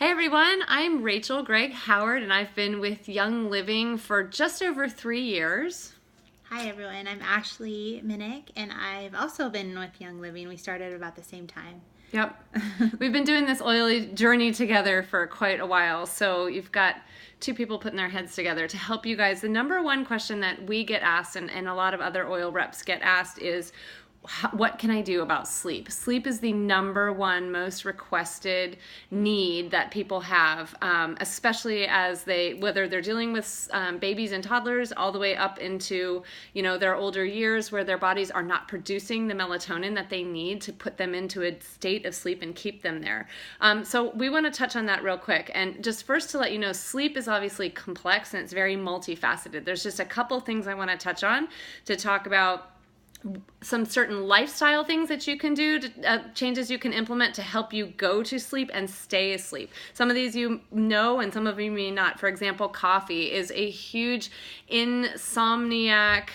Hey everyone, I'm Rachel Gregg Howard and I've been with Young Living for just over 3 years. Hi everyone, I'm Ashley Minnick and I've also been with Young Living. We started about the same time. Yep. We've been doing this oily journey together for quite a while, so you've got two people putting their heads together to help you guys. The number one question that we get asked and a lot of other oil reps get asked is, what can I do about sleep? Sleep is the number one most requested need that people have, especially as whether they're dealing with babies and toddlers all the way up into, their older years where their bodies are not producing the melatonin that they need to put them into a state of sleep and keep them there. So we want to touch on that real quick. And just first to let you know, sleep is obviously complex and it's very multifaceted. There's just a couple things I want to touch on to talk about some certain lifestyle things that you can do, changes you can implement to help you go to sleep and stay asleep. Some of these you know and some of you may not. For example, coffee is a huge insomniac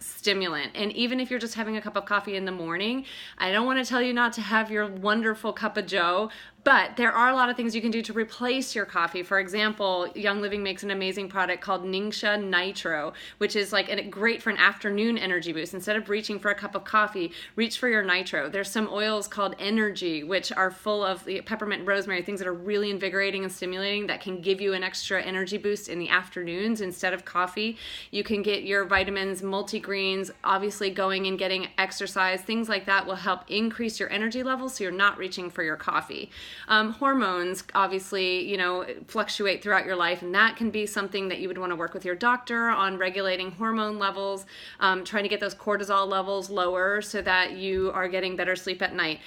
stimulant. And even if you're just having a cup of coffee in the morning, I don't want to tell you not to have your wonderful cup of joe, but there are a lot of things you can do to replace your coffee. For example, Young Living makes an amazing product called Ningxia Nitro, which is great for an afternoon energy boost. Instead of reaching for a cup of coffee, reach for your nitro. There's some oils called Energy, which are full of the peppermint and rosemary, things that are really invigorating and stimulating that can give you an extra energy boost in the afternoons instead of coffee. You can get your vitamins, multigreens, obviously going and getting exercise. Things like that will help increase your energy levels so you're not reaching for your coffee. Hormones obviously, fluctuate throughout your life, and that can be something that you would want to work with your doctor on regulating hormone levels, trying to get those cortisol levels lower so that you are getting better sleep at night.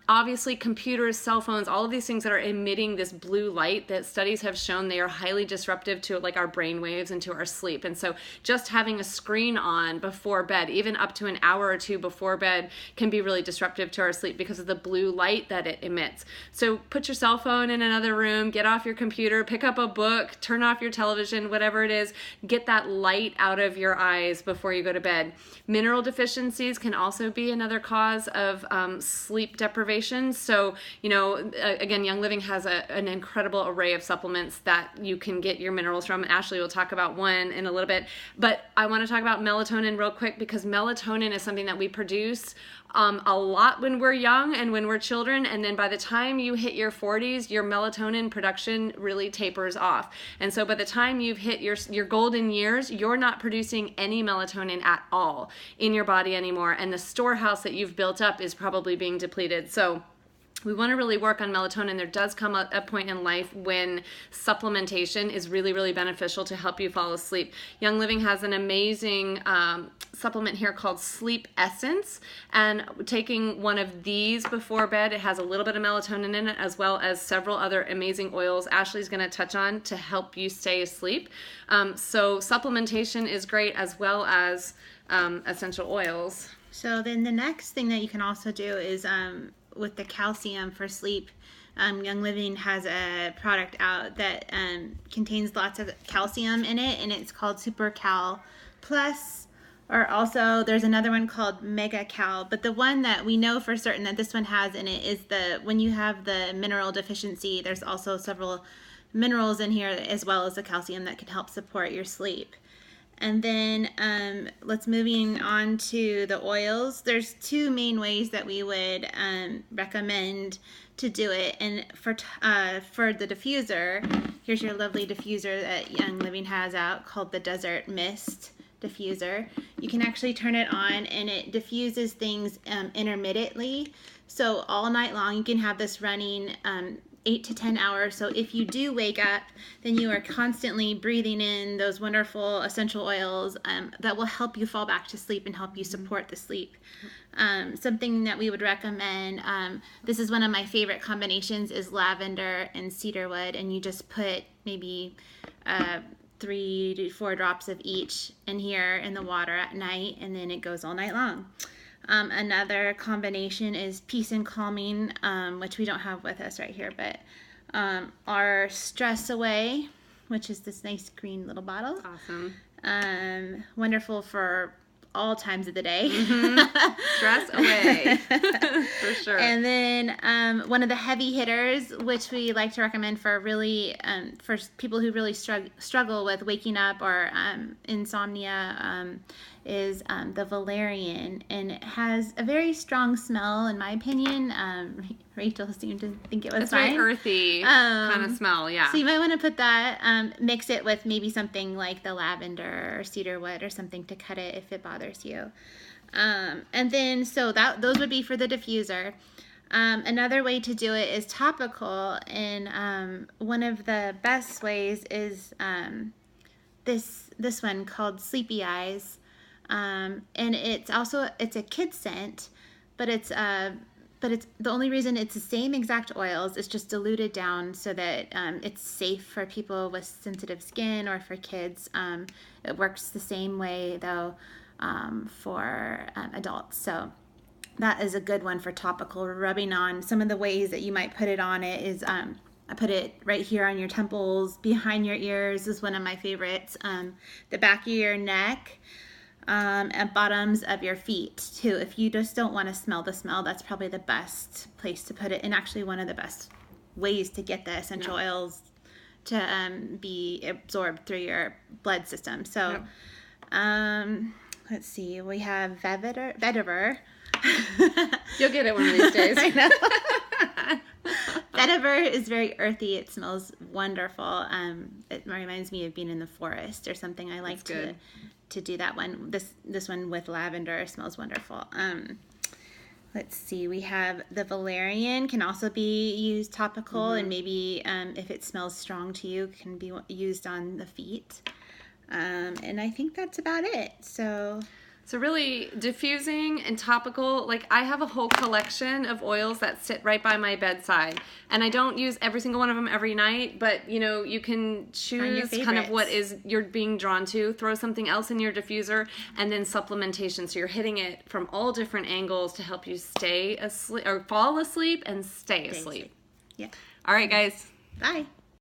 Obviously, computers, cell phones, all of these things that are emitting this blue light that studies have shown they are highly disruptive to our brain waves and to our sleep. And so just having a screen on before bed, even up to an hour or two before bed, can be really disruptive to our sleep because of the blue light that it emits. So put your cell phone in another room, get off your computer, pick up a book, turn off your television, whatever it is, get that light out of your eyes before you go to bed. Mineral deficiencies can also be another cause of sleep deprivation. So, again, Young Living has an incredible array of supplements that you can get your minerals from. Ashley will talk about one in a little bit, but I want to talk about melatonin real quick because melatonin is something that we produce a lot when we're young and when we're children, and then by the time you hit your 40s, your melatonin production really tapers off. And so by the time you've hit your golden years, you're not producing any melatonin at all in your body anymore, and the storehouse that you've built up is probably being depleted. So we want to really work on melatonin. There does come a point in life when supplementation is really, really beneficial to help you fall asleep. Young Living has an amazing supplement here called Sleep Essence, and taking one of these before bed, it has a little bit of melatonin in it as well as several other amazing oils Ashley's going to touch on to help you stay asleep. So supplementation is great as well as essential oils. So then the next thing that you can also do is with the calcium for sleep. Young Living has a product out that contains lots of calcium in it, and it's called Super Cal Plus. Or also, there's another one called Mega Cal, but the one that we know for certain that this one has in it is when you have the mineral deficiency, there's also several minerals in here as well as the calcium that can help support your sleep. And then let's moving on to the oils. There's two main ways that we would recommend to do it. And for the diffuser, here's your lovely diffuser that Young Living has out called the Desert Mist diffuser. You can actually turn it on and it diffuses things intermittently. So all night long you can have this running 8 to 10 hours. So if you do wake up, then you are constantly breathing in those wonderful essential oils that will help you fall back to sleep and help you support the sleep. Something that we would recommend, this is one of my favorite combinations, is lavender and cedarwood, and you just put maybe 3 to 4 drops of each in here in the water at night, and then it goes all night long. Another combination is Peace and Calming, which we don't have with us right here, but our Stress Away, which is this nice green little bottle. Awesome. Wonderful for all times of the day. Stress away. For sure. And then one of the heavy hitters, which we like to recommend for really for people who really struggle with waking up or insomnia, is the valerian, and it has a very strong smell, in my opinion. Rachel seemed to think it was it's fine. very earthy kind of smell, yeah. So you might want to put that, mix it with maybe something like the lavender or cedar wood or something to cut it if it bothers you. And then, so those would be for the diffuser. Another way to do it is topical, and one of the best ways is this one called Sleepy Eyes. And it's a kid scent, but it's the only reason it's the same exact oils. It's just diluted down so that it's safe for people with sensitive skin or for kids. It works the same way though for adults. So that is a good one for topical rubbing on. Some of the ways that you might put it on it is I put it right here on your temples, behind your ears is one of my favorites. The back of your neck. And bottoms of your feet too. If you just don't want to smell the smell, that's probably the best place to put it, and actually one of the best ways to get the essential oils to be absorbed through your blood system. So let's see, we have vetiver. You'll get it one of these days. I know. Vetiver is very earthy. It smells wonderful. It reminds me of being in the forest or something. I like to do that one. This one with lavender smells wonderful. Let's see. We have the valerian, can also be used topical, and maybe if it smells strong to you, can be used on the feet. And I think that's about it. So really, diffusing and topical, like I have a whole collection of oils that sit right by my bedside. And I don't use every single one of them every night, but you can choose kind of what you're being drawn to, throw something else in your diffuser, and then supplementation. So you're hitting it from all different angles to help you stay asleep or fall asleep and stay asleep. Yeah. All right, guys. Bye.